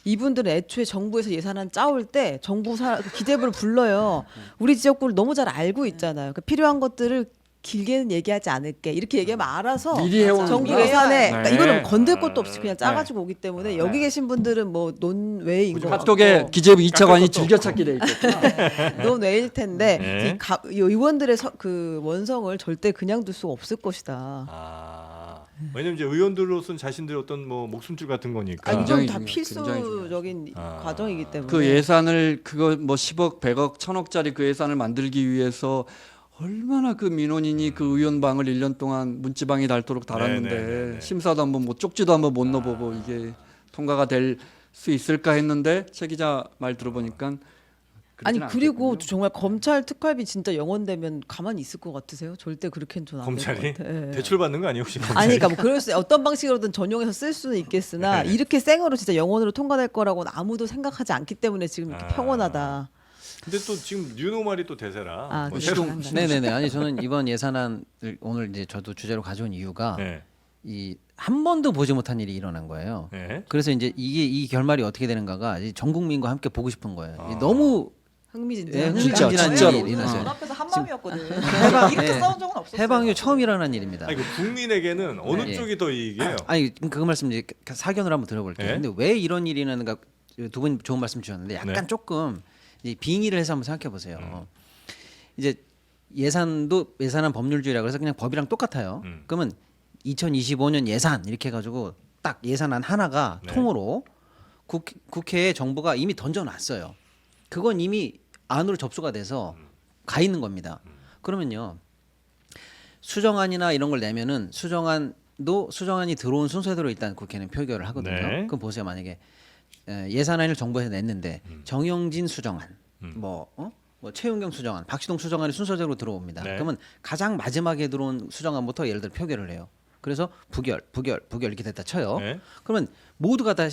S4: 이분들은 애초에 정부에서 예산안 짜올 때 정부 기재부를 불러요. 우리 지역구를 너무 잘 알고 있잖아요. 그 필요한 것들을 길게는 얘기하지 않을게 이렇게 얘기하면 알아서
S3: 미리 해오는
S4: 정부
S3: 거야.
S4: 예산에 그러니까
S3: 네.
S4: 이거는 건들 것도 없이 그냥 짜가지고 오기 때문에 여기 계신 분들은 뭐 논외인 거
S3: 카톡에 기재부 2차관이 즐겨찾기 돼 있겠구나.
S4: 논외일 텐데
S2: 네.
S4: 이 의원들의 그 원성을 절대 그냥 둘 수가 없을 것이다.
S2: 아, 왜냐면 이제 의원들로서는 자신들의 어떤 뭐 목숨줄 같은 거니까.
S4: 아니 이건 다
S3: 굉장히 중요하죠.
S4: 필수적인
S2: 아.
S4: 과정이기 때문에
S3: 그 예산을 그거 뭐 10억, 100억, 1000억짜리 그 예산을 만들기 위해서 얼마나 그 민원인이 그 의원방을 1년 동안 문지방이 닳도록 달았는데
S2: 네네네네.
S3: 심사도 한번 뭐 쪽지도 한번 못 넣어보고 이게 통과가 될 수 있을까 했는데 최 기자 말 들어보니까
S4: 아니
S3: 그러진
S4: 그리고
S3: 않겠군요.
S4: 정말 검찰 특활비 진짜 영원되면 가만히 있을 것 같으세요? 절대 그렇게는 저는 안될것
S2: 검찰이
S4: 같아요. 예.
S2: 대출 받는 거 아니에요 혹시?
S4: 아니 그러니까 뭐 그럴 수 어떤 방식으로든 전용해서 쓸 수는 있겠으나
S2: 네.
S4: 이렇게 생으로 진짜 영원으로 통과될 거라고는 아무도 생각하지 않기 때문에 지금 이렇게
S2: 아.
S4: 평온하다.
S2: 근데 또 지금 뉴노말이 또 대세라.
S4: 아,
S2: 뭐
S4: 그
S2: 새로운
S4: 시동-
S1: 네네네. 아니 저는 이번 예산안을 오늘 이제 저도 주제로 가져온 이유가
S2: 네.
S1: 이 한 번도 보지 못한 일이 일어난 거예요.
S2: 네.
S1: 그래서 이제 이 결말이 어떻게 되는가가 이제 전 국민과 함께 보고 싶은 거예요.
S2: 아.
S1: 이게 너무
S4: 흥미진진한
S3: 진짜,
S1: 흥미진진한
S3: 진짜로.
S1: 일이 일어났어요.
S5: 눈앞에서 한 마음이었거든.
S1: 해방-
S5: 이렇게
S1: 네.
S5: 싸운 적은 없었어요.
S1: 해방 이후 처음 일어난 일입니다.
S2: 아니 그 국민에게는 어느
S1: 네.
S2: 쪽이 더 이익이에요?
S1: 아니 그 말씀 이제 사견을 한번 들어볼게요.
S2: 네.
S1: 근데 왜 이런 일이 일어나는가 두 분 좋은 말씀 주셨는데 약간
S2: 네.
S1: 조금 이제 빙의를 해서 한번 생각해 보세요. 이제 예산안 법률주의라고 해서 그냥 법이랑 똑같아요. 그러면 2025년 예산 이렇게 해가지고 딱 예산안 하나가
S2: 네.
S1: 통으로 국회에 정부가 이미 던져놨어요. 그건 이미 안으로 접수가 돼서 가 있는 겁니다. 그러면요 수정안이나 이런 걸 내면은 수정안이 들어온 순서대로 일단 국회는 표결을 하거든요.
S2: 네.
S1: 그럼 보세요 만약에 예산안을 정부에서 냈는데 정영진 수정안, 뭐 최윤경 수정안, 박시동 수정안이 순서대로 들어옵니다.
S2: 네.
S1: 그러면 가장 마지막에 들어온 수정안부터 예를 들어 표결을 해요. 그래서 부결 이렇게 됐다 쳐요.
S2: 네.
S1: 그러면 모두가 다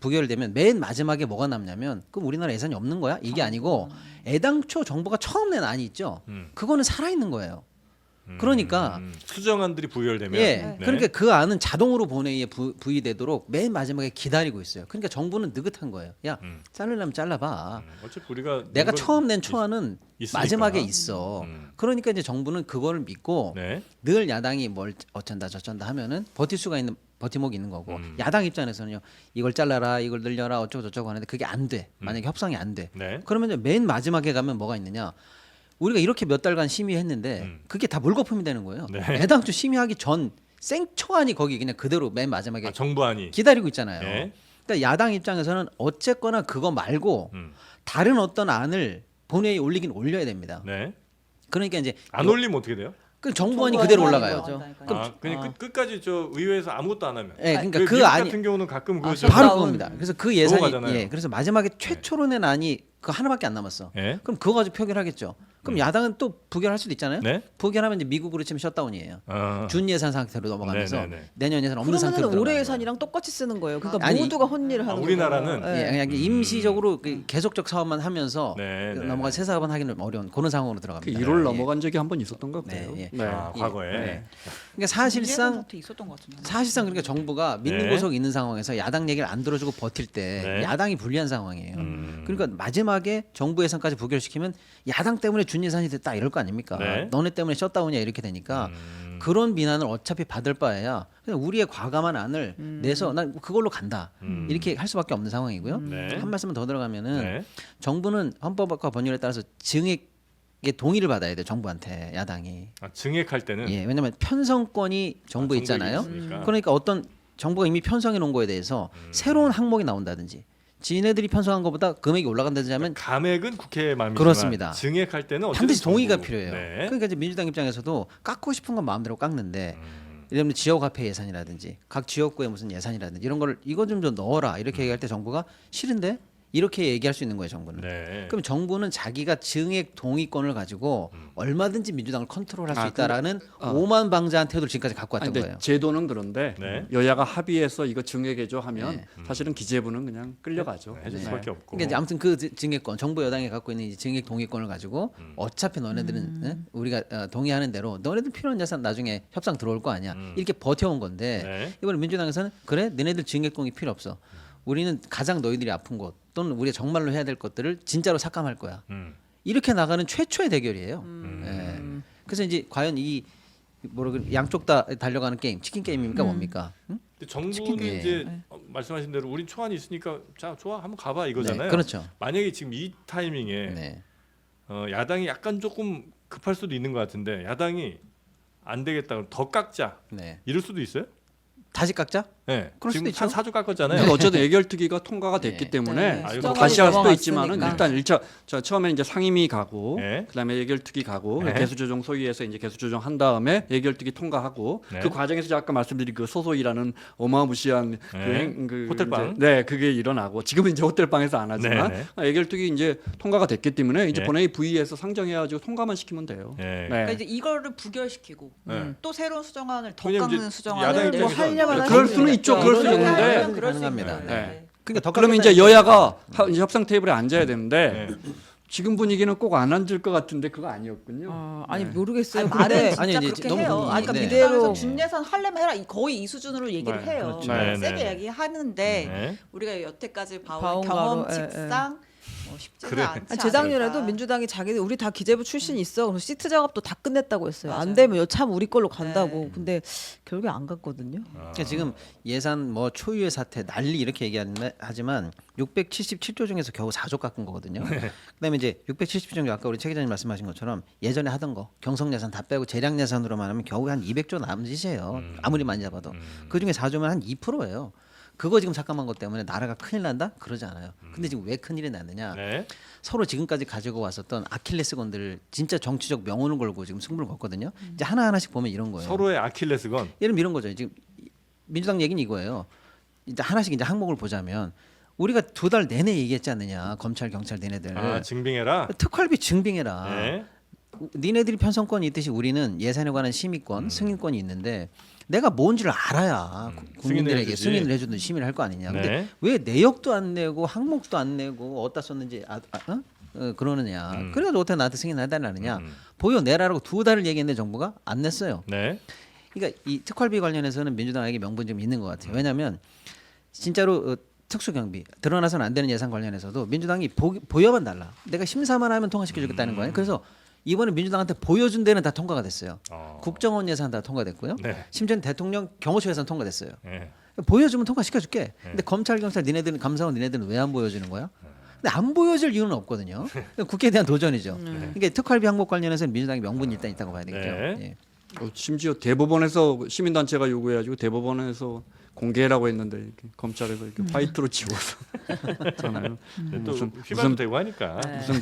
S1: 부결되면 맨 마지막에 뭐가 남냐면 그럼 우리나라 예산이 없는 거야? 이게 아니고 애당초 정부가 처음 낸 안이 있죠. 그거는 살아 있는 거예요. 그러니까
S2: 수정안들이 부결되면
S1: 예,
S2: 네.
S1: 그러니까 그 안은 자동으로 본회의에 부의되도록 맨 마지막에 기다리고 있어요. 그러니까 정부는 느긋한 거예요. 야, 자르려면 잘라봐.
S2: 어차피 우리가
S1: 내가
S2: 낸 건
S1: 처음 낸 초안은
S2: 있으니까.
S1: 마지막에 있어. 그러니까 이제 정부는 그거를 믿고
S2: 네.
S1: 늘 야당이 뭘 어쩐다 저쩐다 하면은 버티목이 있는 거고 야당 입장에서는요 이걸 잘라라 이걸 늘려라 어쩌고 저쩌고 하는데 그게 안 돼. 만약에 협상이 안 돼.
S2: 네.
S1: 그러면 맨 마지막에 가면 뭐가 있느냐 우리가 이렇게 몇 달간 심의했는데 그게 다 물거품이 되는 거예요.
S2: 네.
S1: 애당초 심의하기 전 생초안이 거기 그냥 그대로 맨 마지막에
S2: 정부안이.
S1: 기다리고 있잖아요.
S2: 네.
S1: 그러니까 야당 입장에서는 어쨌거나 그거 말고 다른 어떤 안을 본회의에 올리긴 올려야 됩니다.
S2: 네.
S1: 그러니까 이제
S2: 안 올리면 어떻게 돼요?
S1: 그 정부안이
S4: 정부안이
S1: 그대로
S4: 하는
S1: 올라가요.
S4: 거죠.
S2: 그냥 끝까지 저 의회에서 아무것도 안 하면.
S1: 예, 그러니까
S2: 미국
S1: 그 안이
S2: 같은 경우는 가끔 그
S1: 바로
S4: 셧다운.
S1: 그겁니다. 그래서 그 예산이
S2: 넘어가잖아요.
S1: 예, 그래서 마지막에 최초로 낸 안이 그 하나밖에 안 남았어.
S2: 예.
S1: 그럼 그거 가지고 표결하겠죠. 그럼 야당은 또 부결할 수도 있잖아요.
S2: 네.
S1: 부결하면 이제 미국으로 치면 셧다운이에요.
S2: 어.
S1: 준 예산 상태로 넘어가면서
S2: 네네네.
S1: 내년 예산 없는 상태로
S4: 그러면 올해
S1: 들어가는
S4: 예산이랑 똑같이 쓰는 거예요. 그러니까
S1: 아니,
S4: 모두가 혼일을 하는
S2: 우리나라는
S4: 거잖아요.
S1: 예, 그냥 임시적으로 그 계속적 사업만 하면서
S2: 네, 네,
S1: 넘어가 새 사업은 하기는 어려운 그런 상황으로
S3: 그
S1: 들어갑니다.
S3: 1월
S1: 예.
S3: 넘어간 적이 한 번 있었던 것
S1: 네,
S3: 같아요.
S1: 예.
S2: 아, 과거에.
S1: 네. 그러니까 사실상
S5: 있었던 것 같은데.
S1: 사실상 그러니까 정부가 믿는
S2: 네.
S1: 구석이 있는 상황에서 야당 얘기를 안 들어주고 버틸 때
S2: 네.
S1: 야당이 불리한 상황이에요. 그러니까 마지막에 정부 예산까지 부결시키면 야당 때문에 준 예산이 됐다 이럴 거 아닙니까?
S2: 네.
S1: 너네 때문에 셧다운이야 이렇게 되니까 그런 비난을 어차피 받을 바에야 그냥 우리의 과감한 안을 내서 난 그걸로 간다 이렇게 할 수밖에 없는 상황이고요.
S2: 네.
S1: 한 말씀만 더 들어가면은
S2: 네.
S1: 정부는 헌법과 법률에 따라서 증액의 동의를 받아야 돼요. 정부한테 야당이.
S2: 아, 증액할 때는
S1: 예, 왜냐하면 편성권이 정부에 있잖아요.
S2: 있으니까.
S1: 그러니까 어떤 정부가 이미 편성해 놓은 거에 대해서 새로운 항목이 나온다든지 지네들이 편성한 것보다 금액이 올라간다든지 하면
S2: 감액은 국회 마음이지만
S1: 그렇습니다.
S2: 증액할 때는 어쨌든
S1: 반드시 동의가
S2: 정부.
S1: 필요해요.
S2: 네.
S1: 그러니까 이제 민주당 입장에서도 깎고 싶은 건 마음대로 깎는데 예를 들면 지역화폐 예산이라든지 각 지역구의 무슨 예산이라든지 이런 걸 이거 좀 넣어라 이렇게 얘기할 때 정부가 싫은데 이렇게 얘기할 수 있는 거예요 정부는.
S2: 네.
S1: 그럼 정부는 자기가 증액 동의권을 가지고 얼마든지 민주당을 컨트롤할 수
S3: 아,
S1: 있다라는 오만방자한 태도를 지금까지 갖고 왔던
S3: 아니, 근데
S1: 거예요.
S3: 제도는 그런데
S2: 네.
S3: 여야가 합의해서 이거 증액해줘 하면
S1: 네.
S3: 사실은 기재부는 그냥 끌려가죠.
S2: 해줄
S3: 네.
S2: 수밖에 없고.
S1: 그러니까 이제 아무튼 그 증액권, 정부 여당이 갖고 있는 이 증액 동의권을 가지고 어차피 너네들은 예? 우리가 동의하는 대로 너네들 필요한 예산 나중에 협상 들어올 거 아니야 이렇게 버텨온 건데
S2: 네.
S1: 이번에 민주당에서는 그래 너네들 증액 동의 필요 없어. 우리는 가장 너희들이 아픈 것 또는 우리가 정말로 해야 될 것들을 진짜로 삭감할 거야. 이렇게 나가는 최초의 대결이에요. 예. 그래서 이제 과연 이 뭐라 그래 양쪽 다 달려가는 게임, 치킨 게임입니까 뭡니까? 응?
S2: 근데 정부는
S1: 예.
S2: 이제 말씀하신 대로 우린 초안이 있으니까 자 좋아 한번 가봐 이거잖아요.
S1: 네, 그렇죠.
S2: 만약에 지금 이 타이밍에
S1: 네.
S2: 야당이 약간 조금 급할 수도 있는 것 같은데 야당이 안 되겠다 그럼 더 깎자
S1: 네.
S2: 이럴 수도 있어요?
S1: 다시 깎자?
S2: 네.
S1: 그럴
S2: 지금
S1: 수도
S2: 한
S1: 있죠.
S2: 4주 깎았잖아요.
S3: 근데 어쨌든 예결특위가 통과가 됐기
S1: 네.
S3: 때문에
S4: 네.
S2: 아, 이거
S3: 또
S2: 수정안이
S3: 다시 할 수도
S4: 넘어갔으니까.
S3: 있지만은 일단 1차 자, 처음에 이제 상임위 가고
S2: 네.
S3: 그다음에 예결특위 가고
S2: 네.
S3: 개수조정 소위에서 이제 개수조정 한 다음에 예결특위 통과하고
S2: 네.
S3: 그 과정에서 아까 말씀드린 그 소소이라는 어마무시한
S2: 네.
S3: 그
S2: 호텔방.
S3: 이제, 네 그게 일어나고 지금은 이제 호텔방에서 안 하지만
S2: 네,
S3: 예결특위 이제 통과가 됐기 때문에 이제
S2: 네.
S3: 본회의 부의에서 상정해가지고 통과만 시키면 돼요.
S2: 네.
S5: 그러니까 이제 이거를 부결시키고
S2: 네.
S5: 또 새로운 수정안을 더
S2: 그냥 이제
S5: 깎는
S2: 야당
S5: 수정안을
S2: 입장에서
S4: 하려면
S3: 그럴
S4: 할
S3: 수는 있죠. 그럴 수
S1: 이런
S3: 있는데
S1: 경우는
S5: 그럴 수
S1: 가능합니다.
S5: 있는
S3: 네.
S5: 거예요.
S1: 그러니까 더
S3: 그러면
S1: 깎겠다
S3: 이제 여야가 이제 협상 테이블에 앉아야 되는데
S2: 네.
S3: 지금 분위기는 꼭 안 앉을 것 같은데 그거 아니었군요.
S4: 아니
S3: 네.
S4: 모르겠어요.
S5: 아니, 말은
S4: 근데
S5: 진짜
S1: 아니, 이제
S5: 그렇게
S1: 너무
S5: 해요.
S1: 궁금해.
S5: 아니, 그러니까
S1: 네.
S5: 민주당에서
S4: 이대로-
S5: 준예산 하려면 해라 거의 이 수준으로 얘기를
S3: 네,
S5: 해요.
S3: 그렇죠.
S2: 네,
S5: 세게
S2: 네.
S5: 얘기하는데
S2: 네.
S5: 우리가 여태까지 봐온
S4: 봐온
S5: 경험
S4: 바로,
S5: 직상 쉽지가
S2: 그래.
S5: 않지
S4: 아니, 재작년에도
S5: 않을까.
S4: 민주당이 자기들 우리 다 기재부 출신 있어. 그래서 시트 작업도 다 끝냈다고 했어요. 안 되면 참 우리 걸로 간다고.
S5: 네.
S4: 근데 결국에 안 갔거든요.
S1: 그러니까 지금 예산 뭐 초유의 사태 난리 이렇게 얘기하지만 677조 중에서 겨우 4조 깎은 거거든요. 그다음에 이제 677조 중에 아까 우리 최 기자님 말씀하신 것처럼 예전에 하던 거 경성 예산 다 빼고 재량 예산으로만 하면 겨우 한 200조 남짓이에요. 아무리 많이 잡아도 그 중에 4조면 한 2%예요. 그거 지금 삭감한 것 때문에 나라가 큰일 난다? 그러지 않아요. 근데 지금 왜 큰일이 났느냐?
S2: 네.
S1: 서로 지금까지 가지고 왔었던 아킬레스건들을 진짜 정치적 명운을 걸고 지금 승부를 걷거든요. 이제 하나하나씩 보면 이런 거예요.
S2: 서로의 아킬레스건.
S1: 예를 들면 이런 거죠. 지금 민주당 얘기는 이거예요. 이제 하나씩 이제 항목을 보자면 우리가 2달 내내 얘기했지 않느냐. 검찰, 경찰 니네들
S2: 아, 증빙해라.
S1: 특활비 증빙해라.
S2: 네.
S1: 니네들이 편성권이 있듯이 우리는 예산에 관한 심의권, 승인권이 있는데 내가 뭔지를 알아야 국민들에게
S2: 해주지.
S1: 승인을 해주든 심의를 할 거 아니냐. 근데
S2: 네.
S1: 왜 내역도 안 내고 항목도 안 내고 어디다 썼는지 그러느냐. 그래가지고 어떻게 나한테 승인해달라느냐. 보여내라라고 2달을 얘기했는데 정부가 안 냈어요.
S2: 네.
S1: 그러니까 이 특활비 관련해서는 민주당에게 명분 좀 있는 것 같아요. 왜냐하면 진짜로 특수경비 드러나서는 안 되는 예산 관련해서도 민주당이 보여만 달라. 내가 심사만 하면 통과시켜주겠다는 거예요. 그래서 이번에 민주당한테 보여준 데는 다 통과가 됐어요. 국정원 예산 다 통과됐고요.
S2: 네.
S1: 심지어는 대통령 경호처 예산 통과됐어요.
S2: 네.
S1: 보여주면 통과시켜줄게. 근데 검찰, 경찰 니네들은 감사원 니네들은 왜 안 보여주는 거야? 근데 안 보여질 이유는 없거든요. 국회에 대한 도전이죠. 그러니까 특활비 항목 관련해서는 민주당이 명분이 일단 있다고 봐야 되겠죠.
S2: 네.
S1: 예.
S3: 심지어 대법원에서 시민단체가 요구해가지고 대법원에서 공개라고 했는데 이렇게 검찰에서 이렇게 화이트로 지워서 잖아요.
S2: 또 휘발도 되고 하니까.
S4: 네.
S3: 무슨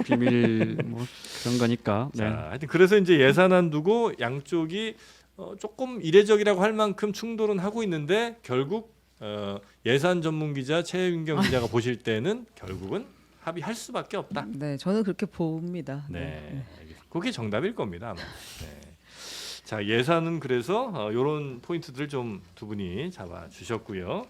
S3: 비밀 뭐 그런 거니까. 네.
S2: 자, 하여튼 그래서 이제 예산안 두고 양쪽이 조금 이례적이라고 할 만큼 충돌은 하고 있는데 결국 예산 전문 기자 최윤경 기자가 보실 때는 결국은 합의할 수밖에 없다.
S4: 네, 저는 그렇게 봅니다.
S2: 네, 알겠습니다. 그게 정답일 겁니다 아마. 네. 자, 예산은 그래서 이런 포인트들을 좀 두 분이 잡아 주셨고요.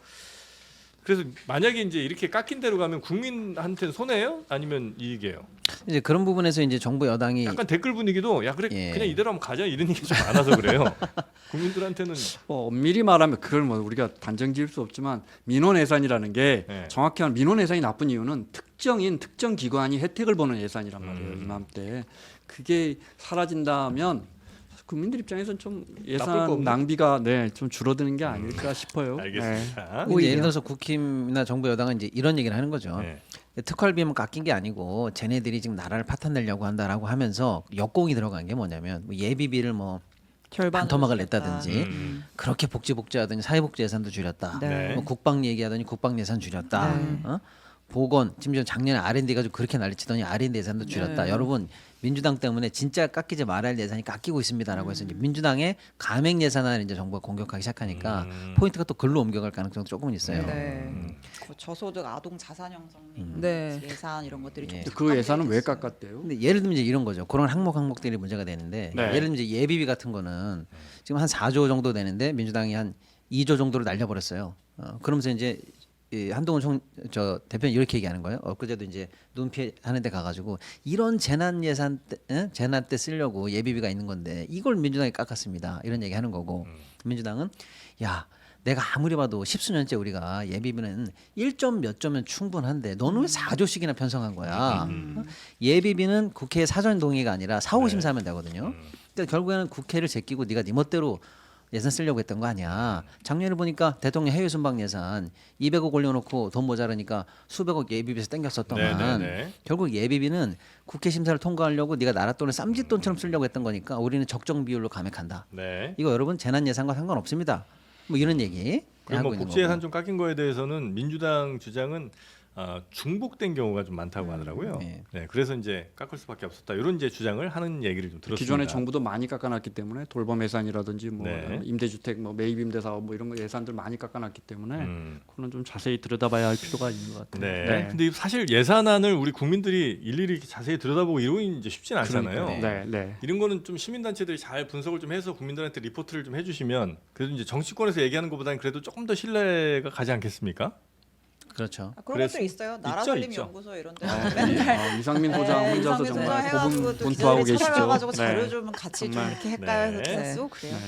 S2: 그래서 만약에 이제 이렇게 깎인 대로 가면 국민한테는 손해예요? 아니면 이익이에요?
S1: 이제 그런 부분에서 이제 정부 여당이
S2: 약간 댓글 분위기도 야 그래
S1: 예.
S2: 그냥 이대로 한번 가자 이런 얘기 좀 많아서 그래요. 국민들한테는
S3: 엄밀히 말하면 그걸 뭐 우리가 단정 지을 수 없지만 민원 예산이라는 게
S2: 네.
S3: 정확히 하면 민원 예산이 나쁜 이유는 특정 기관이 혜택을 보는 예산이란 말이에요. 이맘때 그게 사라진다면 국민들 입장에서는 좀
S2: 나쁠 거
S3: 예산
S2: 없네.
S3: 낭비가 좀 줄어드는 게 아닐까 싶어요.
S2: 알겠습니다.
S1: 이제 예를 들어서 국힘이나 정부 여당은 이제 이런 얘기를 하는 거죠.
S2: 네.
S1: 특활비만 깎인 게 아니고 쟤네들이 지금 나라를 파탄내려고 한다라고 하면서 역공이 들어간 게 뭐냐면 뭐 예비비를 뭐
S5: 절반으로
S1: 반토막을
S5: 줄였다.
S1: 냈다든지 그렇게 복지하더니 사회복지 예산도 줄였다.
S4: 네.
S1: 뭐 국방 얘기하더니 국방 예산 줄였다.
S4: 네.
S1: 보건 심지어 작년에 R&D 가지고 그렇게 난리치더니 R&D 예산도 줄였다.
S4: 네.
S1: 여러분 민주당 때문에 진짜 깎이지 말아야 할 예산이 깎이고 있습니다라고 해서 이제 민주당의 감행 예산안을 이제 정부가 공격하기 시작하니까 포인트가 또 글로 옮겨갈 가능성도 조금은 있어요.
S4: 네.
S5: 그 저소득 아동 자산 형성
S4: 네.
S5: 예산 이런 것들이 좀
S1: 예.
S3: 그 예산은 왜 깎았대요?
S1: 근데 예를 들면 이제 이런 거죠. 그런 항목들이 문제가 되는데
S3: 네.
S1: 예를 들면 이제 예비비 같은 거는 지금 한 4조 정도 되는데 민주당이 한 2조 정도로 날려버렸어요. 그러면서 이제 이 한동훈 대표는 이렇게 얘기하는 거예요. 엊그제도 이제 눈피 하는 데 가가지고 이런 재난 예산 때, 재난 때 쓰려고 예비비가 있는 건데 이걸 민주당이 깎았습니다. 이런 얘기 하는 거고 민주당은 야 내가 아무리 봐도 십수년째 우리가 예비비는 1점 몇 점은 충분한데 너는 왜 4조씩이나 편성한 거야? 예비비는 국회 사전 동의가 아니라 사후 심사하면 되거든요. 그러니까 결국에는 국회를 제끼고 네가 네 멋대로 예산 쓰려고 했던 거 아니야. 작년에 보니까 대통령 해외 순방 예산 200억 올려놓고 돈 모자라니까 수백억 예비비에서 땡겼었더만
S2: 네.
S1: 결국 예비비는 국회 심사를 통과하려고 네가 나라 돈을 쌈짓돈처럼 쓰려고 했던 거니까 우리는 적정 비율로 감액한다.
S2: 네.
S1: 이거 여러분 재난 예산과 상관없습니다. 뭐 이런 얘기
S2: 그리고
S1: 하고
S2: 뭐
S1: 있는
S2: 복지 예산
S1: 거고.
S2: 좀 깎인 거에 대해서는 민주당 주장은 중복된 경우가 좀 많다고 하더라고요.
S1: 네.
S2: 네, 그래서 이제 깎을 수밖에 없었다. 이런 이제 주장을 하는 얘기를 좀 들었습니다.
S3: 기존에 정부도 많이 깎아놨기 때문에 돌봄 예산이라든지 뭐
S2: 네.
S3: 임대주택 뭐 매입 임대 사업 뭐 이런 거 예산들 많이 깎아놨기 때문에 그거는 좀 자세히 들여다봐야 할 필요가 있는 것 같아요.
S2: 네. 근데 사실 예산안을 우리 국민들이 일일이 이렇게 자세히 들여다보고 이런 이제 쉽진 않잖아요.
S3: 네, 네.
S2: 이런 거는 좀 시민단체들이 잘 분석을 좀 해서 국민들한테 리포트를 좀 해주시면 그래도 이제 정치권에서 얘기하는 것보다는 그래도 조금 더 신뢰가 가지 않겠습니까?
S1: 그렇죠.
S5: 그런
S2: 그래서-
S5: 것도 있어요. 나라
S2: 있죠,
S5: 살림
S2: 있죠.
S5: 연구소 이런 데
S3: 이상민 소장
S5: 네,
S3: 혼자서
S5: 이상민
S3: 정말
S5: 소장 해가지고
S3: 고분
S5: 또
S3: 본투하고
S5: 기자들이
S3: 계시죠.
S5: 찾아가지고
S3: 네.
S5: 자료 좀 같이 좀
S3: 정말.
S5: 이렇게 헷갈려서
S2: 네.
S5: 쓰고 그래요.
S3: 네.